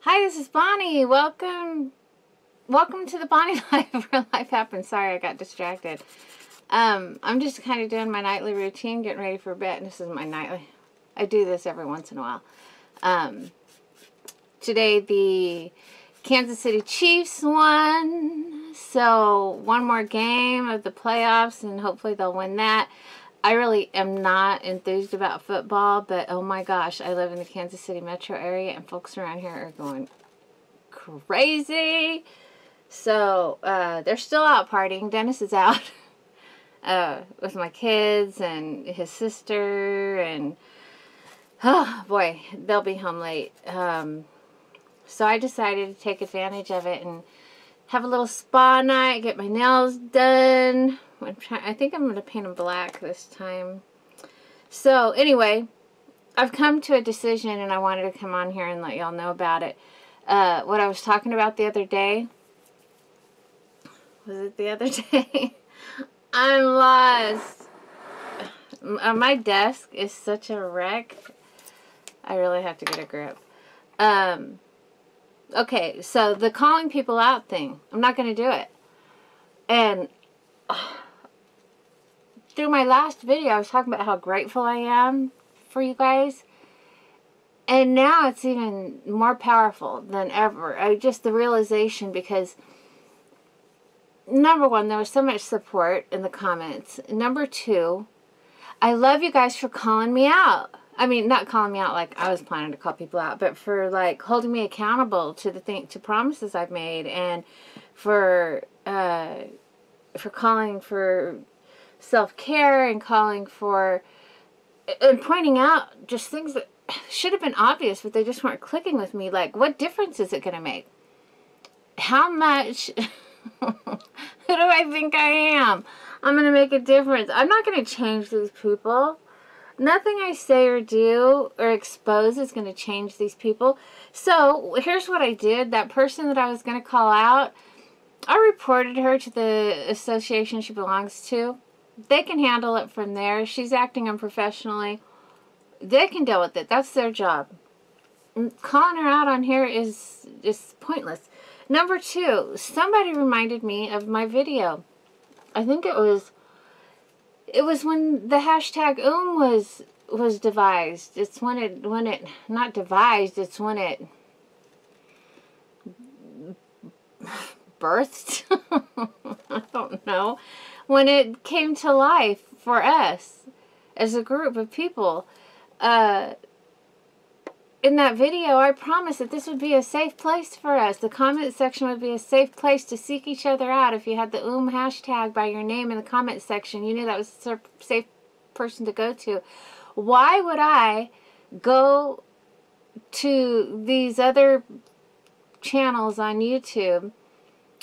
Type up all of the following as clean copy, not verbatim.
Hi, this is Bonnie. Welcome to the Bonnie Life, where life happens. Sorry, I got distracted. I'm just kind of doing my nightly routine, getting ready for bed. This is my nightly. I do this every once in a while. Today, the Kansas City Chiefs won. So, one more game of the playoffs, and hopefully they'll win that. I really am not enthused about football, but oh my gosh, I live in the Kansas City metro area, and folks around here are going crazy. So, they're still out partying. Dennis is out with my kids and his sister, and oh boy, they'll be home late. So I decided to take advantage of it and have a little spa night, get my nails done. I think I'm going to paint them black this time. So anyway, I've come to a decision, and I wanted to come on here and let y'all know about it. What I was talking about the other day. Was it the other day? I'm lost. My desk is such a wreck. I really have to get a grip. Okay, so the calling people out thing. I'm not going to do it. And through my last video, I was talking about how grateful I am for you guys. And now it's even more powerful than ever. Just the realization, because number one, there was so much support in the comments. Number two, I love you guys for calling me out. I mean, not calling me out like I was planning to call people out, but for like holding me accountable to to promises I've made, and for calling for self-care, and calling for, and pointing out just things that should have been obvious, but they just weren't clicking with me. Like, what difference is it going to make? How much who do I think I am? I'm going to make a difference. I'm not going to change these people. Nothing I say or do or expose is going to change these people. So here's what I did. That person that I was going to call out, I reported her to the association she belongs to. They can handle it from there. She's acting unprofessionally. They can deal with it. That's their job. Calling her out on here is just pointless. Number two, somebody reminded me of my video. I think it was when the hashtag was devised. It's when it not devised, it's when it birthed. I don't know. When it came to life for us as a group of people. In that video, I promised that this would be a safe place for us. The comment section would be a safe place to seek each other out. If you had the hashtag by your name in the comment section, you knew that was a safe person to go to. Why would I go to these other channels on YouTube,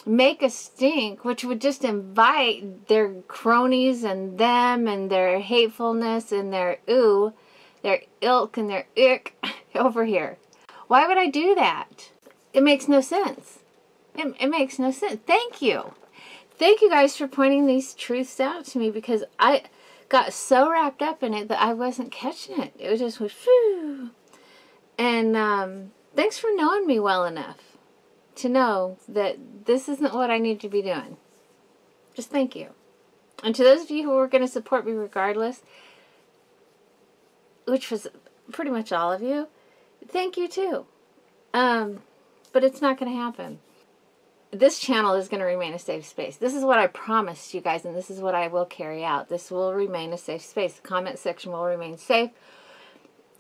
make a stink, which would just invite their cronies and them and their hatefulness and their their ilk and their ick over here? Why would I do that? It makes no sense. It makes no sense. Thank you. Thank you guys for pointing these truths out to me, because I got so wrapped up in it that I wasn't catching it. It was just whew. And thanks for knowing me well enough to know that this isn't what I need to be doing. Just thank you. And to those of you who were going to support me regardless, which was pretty much all of you, thank you too. But it's not going to happen. This channel is going to remain a safe space. This is what I promised you guys, and this is what I will carry out. This will remain a safe space. The comment section will remain safe.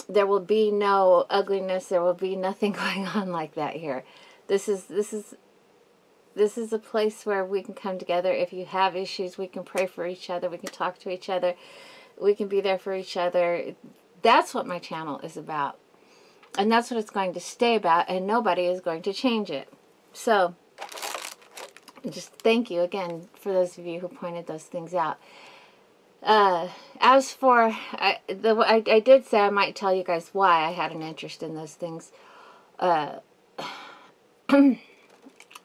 There will be no ugliness. There will be nothing going on like that here. This is a place where we can come together. If you have issues, we can pray for each other. We can talk to each other. We can be there for each other. That's what my channel is about. And that's what it's going to stay about, and nobody is going to change it. So, just thank you again for those of you who pointed those things out. As for, I did say I might tell you guys why I had an interest in those things.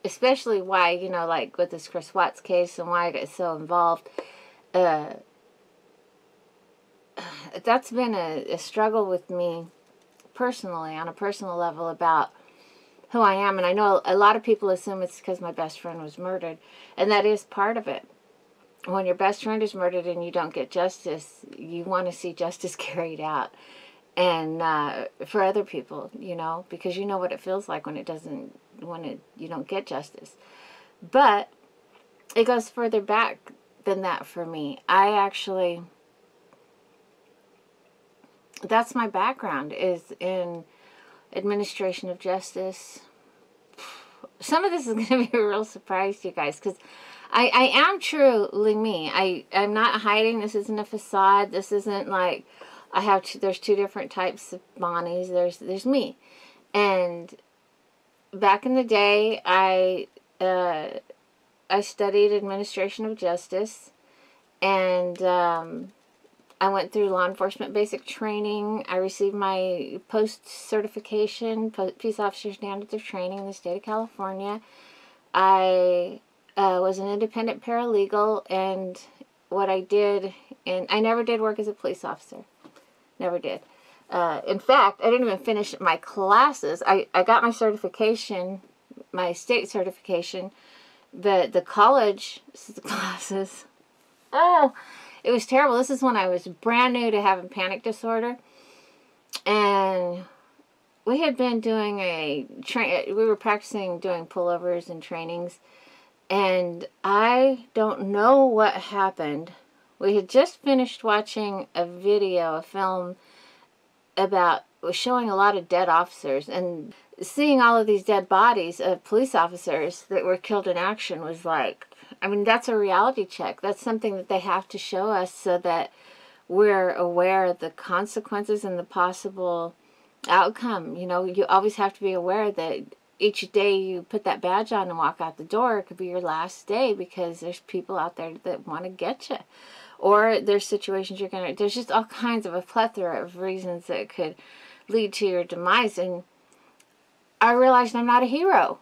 Especially why, you know, like with this Chris Watts case, and why I got so involved. That's been a struggle with me personally, on a personal level, about who I am. And I know a lot of people assume it's because my best friend was murdered. And that is part of it. When your best friend is murdered and you don't get justice, you want to see justice carried out. And for other people, you know, because you know what it feels like when you don't get justice. But it goes further back than that for me. That's my background, is in administration of justice. Some of this is going to be a real surprise to you guys, because I am truly me. I'm not hiding. This isn't a facade. This isn't like there's two different types of Bonnies. There's me. And back in the day, I studied administration of justice, and I went through law enforcement basic training. I received my post certification, Peace Officer Standards of Training in the state of California. I was an independent paralegal, and what I did, and I never did work as a police officer. Never did. In fact, I didn't even finish my classes. I got my certification, my state certification, but the college classes, oh, it was terrible. This is when I was brand new to having panic disorder, and we had been doing we were practicing doing pullovers and trainings, and I don't know what happened. We had just finished watching a film was showing a lot of dead officers, and seeing all of these dead bodies of police officers that were killed in action was like, I mean, that's a reality check. That's something that they have to show us so that we're aware of the consequences and the possible outcome. You know, you always have to be aware that each day you put that badge on and walk out the door, it could be your last day, because there's people out there that want to get you. Or there's situations there's just all kinds of a plethora of reasons that could lead to your demise. And I realized I'm not a hero.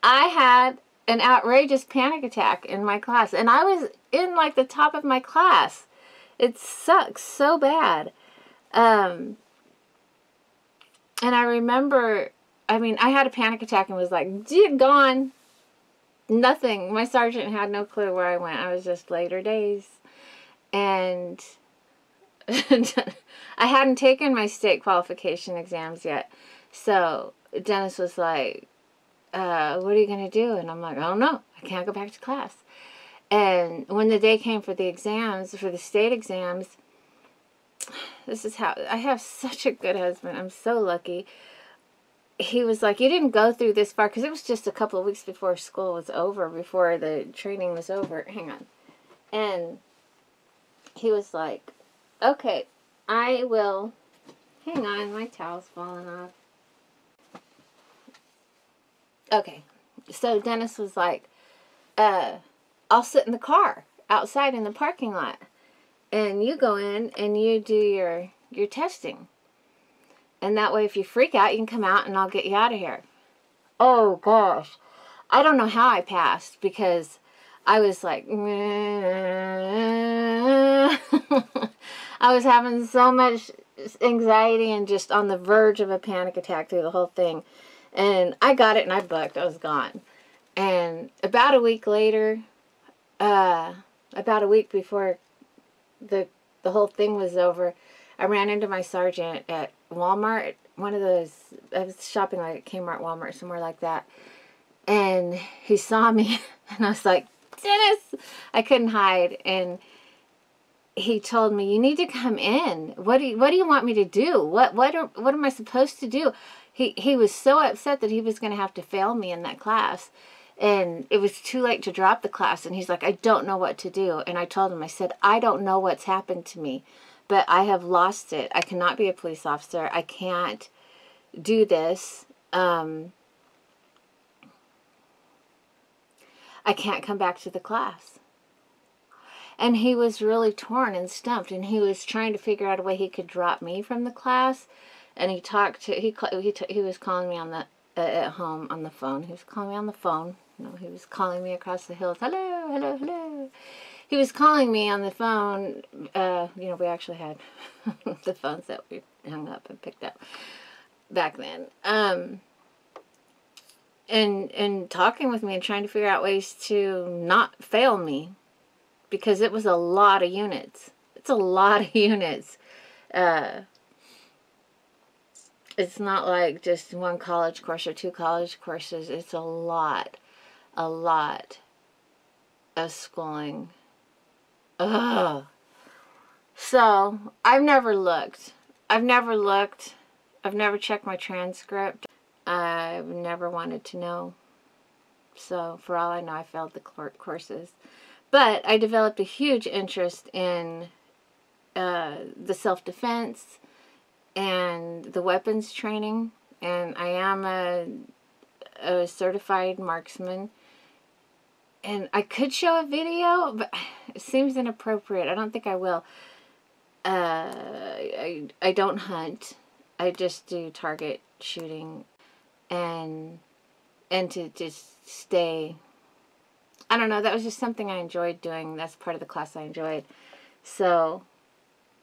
I had an outrageous panic attack in my class, and I was in like the top of my class. It sucks so bad. And I remember, I mean, I had a panic attack and was like, gone. Nothing. My sergeant had no clue where I went. I was just later days. And I hadn't taken my state qualification exams yet. So Dennis was like, what are you going to do? And I'm like, I don't know. I can't go back to class. And when the day came for the exams, for the state exams, this is how, I have such a good husband. I'm so lucky. He was like, you didn't go through this far, because it was just a couple of weeks before school was over, before the training was over. Hang on. And he was like, okay, I will, hang on, my towel's falling off. Okay, so Dennis was like, I'll sit in the car outside in the parking lot, and you go in and you do your testing. And that way, if you freak out, you can come out and I'll get you out of here. Oh, gosh. I don't know how I passed, because I was like, I was having so much anxiety and just on the verge of a panic attack through the whole thing. And I got it and I booked. I was gone. And about a week later, about a week before the whole thing was over, I ran into my sergeant at Walmart, one of those, I was shopping like at Kmart, Walmart, somewhere like that. And he saw me, and I was like, Dennis! I couldn't hide. And he told me, you need to come in. What do you want me to do? What am I supposed to do? He was so upset that he was going to have to fail me in that class. And it was too late to drop the class. And he's like, I don't know what to do. And I told him, I said, I don't know what's happened to me, but I have lost it. I cannot be a police officer. I can't do this. I can't come back to the class. And he was really torn and stumped, and he was trying to figure out a way he could drop me from the class. And he was calling me on the at home on the phone. He was calling me on the phone. No, he was calling me across the hills. Hello, hello, hello. He was calling me on the phone. We actually had the phones that we hung up and picked up back then. and talking with me and trying to figure out ways to not fail me, because it was a lot of units. It's a lot of units. It's not like just one college course or 2 college courses. It's a lot of schooling. Ugh. So, I've never looked. I've never checked my transcript. I've never wanted to know. So, for all I know, I failed the courses. But I developed a huge interest in the self-defense and the weapons training. And I am a certified marksman. And I could show a video, but it seems inappropriate. I don't think I will. I don't hunt. I just do target shooting, and to just stay. I don't know. That was just something I enjoyed doing. That's part of the class I enjoyed. So,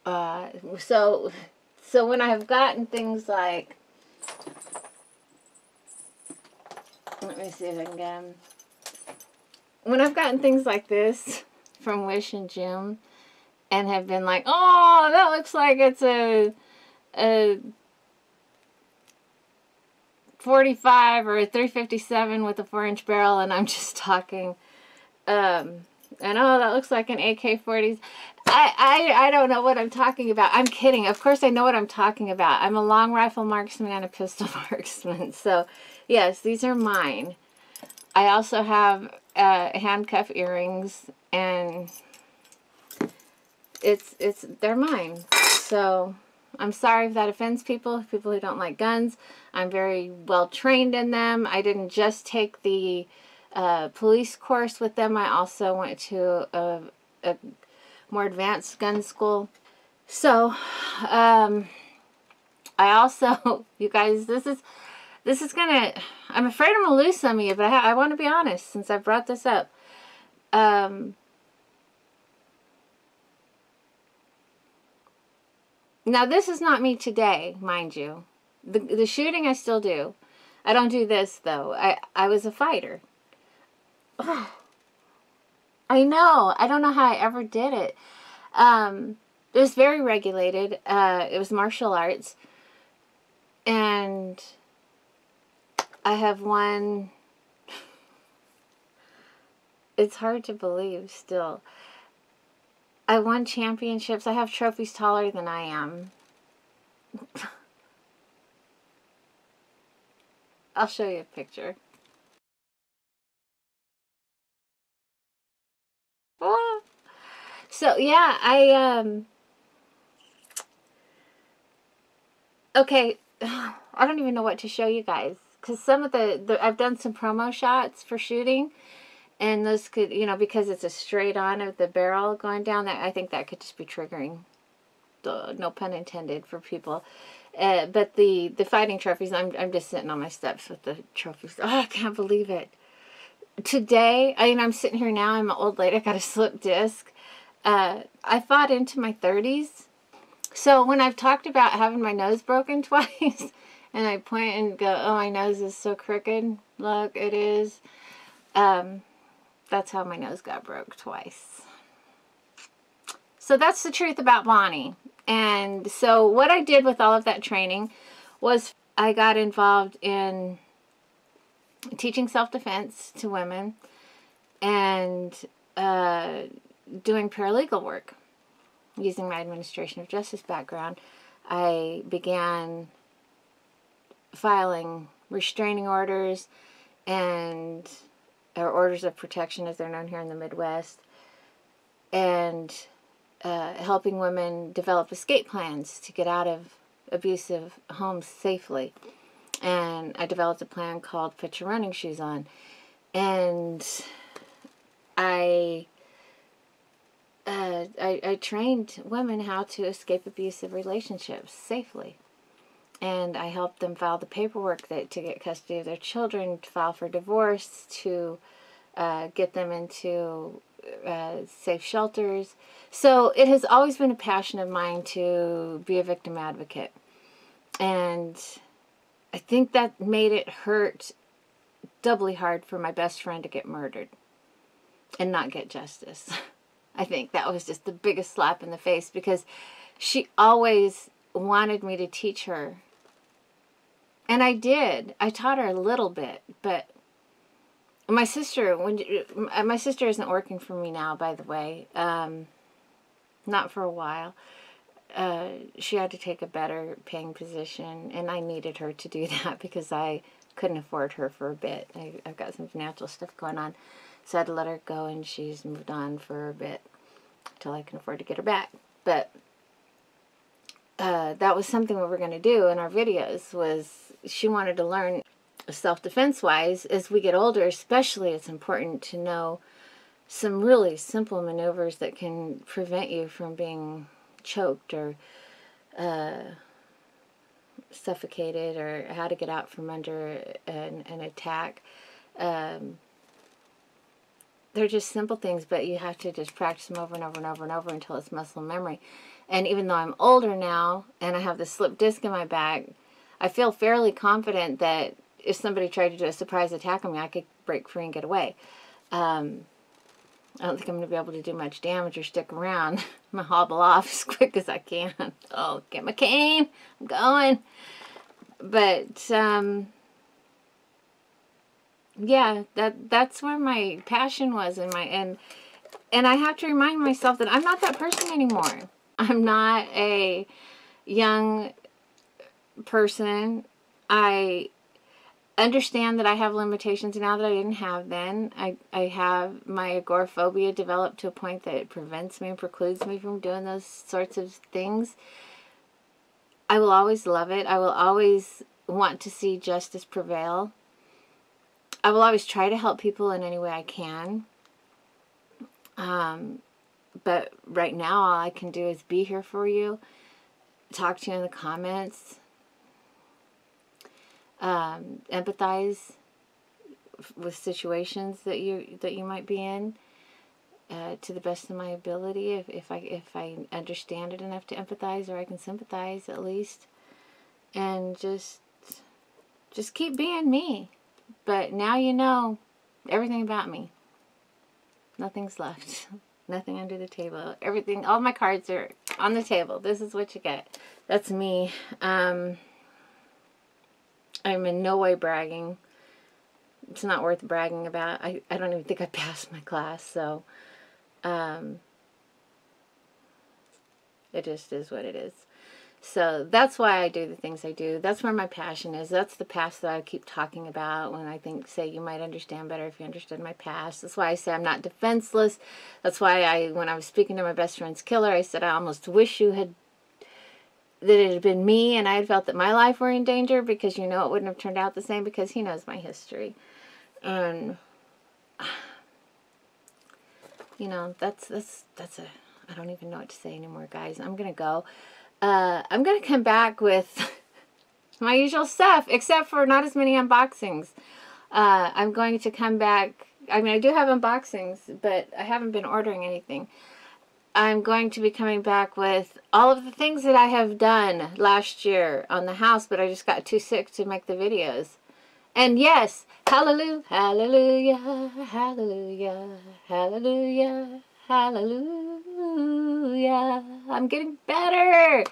so when I have gotten things like, let me see if I can get them. When I've gotten things like this from Wish and Jim, and have been like, oh, that looks like it's a 45 or a 357 with a 4-inch barrel, and I'm just talking, and oh, that looks like an AK-40. I don't know what I'm talking about. I'm kidding. Of course I know what I'm talking about. I'm a long rifle marksman and a pistol marksman. So, yes, these are mine. I also have handcuff earrings, and they're mine. So I'm sorry if that offends people who don't like guns. I'm very well trained in them. I didn't just take the police course with them. I also went to a more advanced gun school. So I also, you guys, this is gonna, I'm afraid I'm gonna lose some of you, but I want to be honest since I brought this up. Now, this is not me today, mind you. The shooting I still do. I don't do this, though. I was a fighter. Oh, I know. I don't know how I ever did it. It was very regulated. It was martial arts. And I have won... It's hard to believe still. I won championships. I have trophies taller than I am. I'll show you a picture. Ah. So, yeah, okay, I don't even know what to show you guys. Because some of I've done some promo shots for shooting. And those could, you know, because it's a straight on of the barrel going down, that I think that could just be triggering. No pun intended for people. But the fighting trophies, I'm just sitting on my steps with the trophies. Oh, I can't believe it. Today, I'm sitting here now. I'm an old lady. I got a slip disc. I fought into my 30s. So when I've talked about having my nose broken twice, and I point and go, oh, my nose is so crooked. Look, it is. That's how my nose got broke twice. So that's the truth about Bonnie. And so what I did with all of that training was I got involved in teaching self-defense to women and doing paralegal work. Using my administration of justice background, I began filing restraining orders and or orders of protection, as they're known here in the Midwest, and helping women develop escape plans to get out of abusive homes safely. And I developed a plan called Put Your Running Shoes On. And I trained women how to escape abusive relationships safely. And I helped them file the paperwork to get custody of their children, to file for divorce, to get them into safe shelters. So it has always been a passion of mine to be a victim advocate. And I think that made it hurt doubly hard for my best friend to get murdered and not get justice. I think that was just the biggest slap in the face, because she always wanted me to teach her. And I did. I taught her a little bit, but my sister, my sister isn't working for me now, by the way. Not for a while. She had to take a better paying position, and I needed her to do that because I couldn't afford her for a bit. I've got some financial stuff going on, so I had to let her go, and she's moved on for a bit until I can afford to get her back. But that was something we were going to do in our videos, was she wanted to learn self-defense wise. As we get older especially, it's important to know some really simple maneuvers that can prevent you from being choked or suffocated, or how to get out from under an attack. They're just simple things, but you have to just practice them over and over and over and over until it's muscle memory. And even though I'm older now and I have the slip disc in my back, I feel fairly confident that if somebody tried to do a surprise attack on me, I could break free and get away. I don't think I'm going to be able to do much damage or stick around. I'm going to hobble off as quick as I can. Oh, get my cane. I'm going. But, yeah, that's where my passion was. And I have to remind myself that I'm not that person anymore. I'm not a young person. I understand that I have limitations now that I didn't have then. I have my agoraphobia developed to a point that it prevents me and precludes me from doing those sorts of things. I will always love it. I will always want to see justice prevail. I will always try to help people in any way I can. But right now all I can do is be here for you, talk to you in the comments, empathize with situations that you might be in, to the best of my ability, if I understand it enough to empathize, or I can sympathize at least, and just keep being me. But now you know everything about me. Nothing's left. Nothing under the table. Everything, all my cards are on the table. This is what you get. That's me. I'm in no way bragging. It's not worth bragging about. I don't even think I passed my class, so it just is what it is. So that's why I do the things I do. That's where my passion is. That's the past that I keep talking about when I say you might understand better if you understood my past. That's why I say I'm not defenseless. That's why when I was speaking to my best friend's killer, I said I almost wish that it had been me and I had felt that my life were in danger, because it wouldn't have turned out the same, because he knows my history. And that's I don't even know what to say anymore, guys. I'm going to go. I'm going to come back with my usual stuff, except for not as many unboxings. I'm going to come back. I mean, I do have unboxings, but I haven't been ordering anything. I'm going to be coming back with all of the things that I have done last year on the house, but I just got too sick to make the videos. And yes, hallelujah, hallelujah, hallelujah, hallelujah, hallelujah. I'm getting better.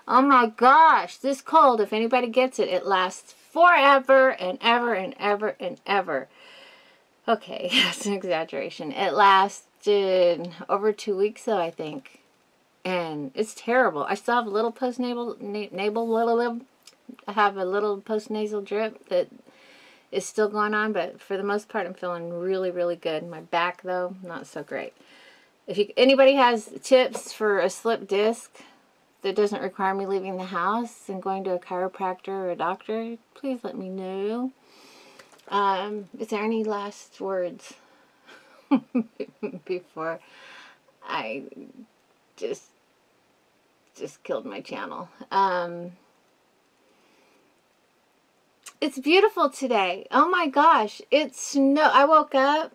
Oh my gosh, this cold, if anybody gets it, it lasts forever and ever and ever and ever. Okay, that's an exaggeration. It lasted over 2 weeks though, I think. And it's terrible. I still have a little I have a little post-nasal drip that is still going on, but for the most part I'm feeling really, really good. My back though, not so great. If anybody has tips for a slip disc that doesn't require me leaving the house and going to a chiropractor or a doctor, please let me know. Is there any last words before I just killed my channel? It's beautiful today. Oh my gosh, it's snow. I woke up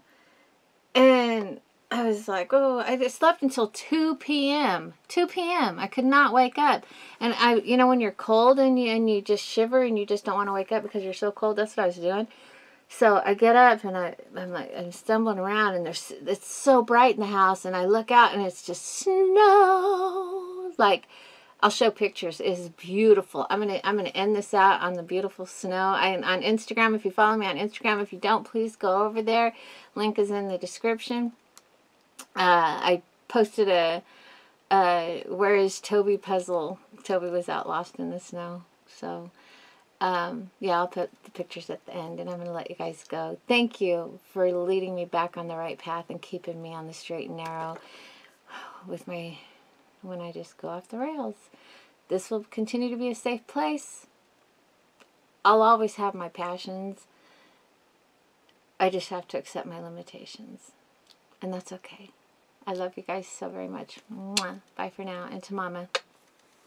and I was like, oh, I just slept until 2 p.m. 2 p.m. I could not wake up. And when you're cold and you just shiver and you just don't want to wake up because you're so cold, that's what I was doing. So I get up and I'm stumbling around, and it's so bright in the house, and I look out and it's just snow. Like, I'll show pictures. It is beautiful. I'm gonna end this out on the beautiful snow. On Instagram, if you follow me on Instagram. If you don't, please go over there. Link is in the description. I posted a where is Toby puzzle. Toby was out lost in the snow. So yeah, I'll put the pictures at the end, and I'm going to let you guys go. Thank you for leading me back on the right path and keeping me on the straight and narrow with when I just go off the rails. This will continue to be a safe place. I'll always have my passions. I just have to accept my limitations, and that's okay. I love you guys so very much. Mwah. Bye for now. And to Mama,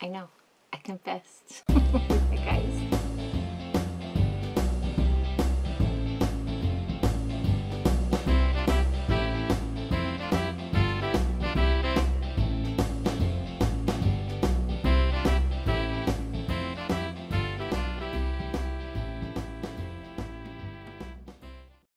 I know, I confessed. Bye, guys.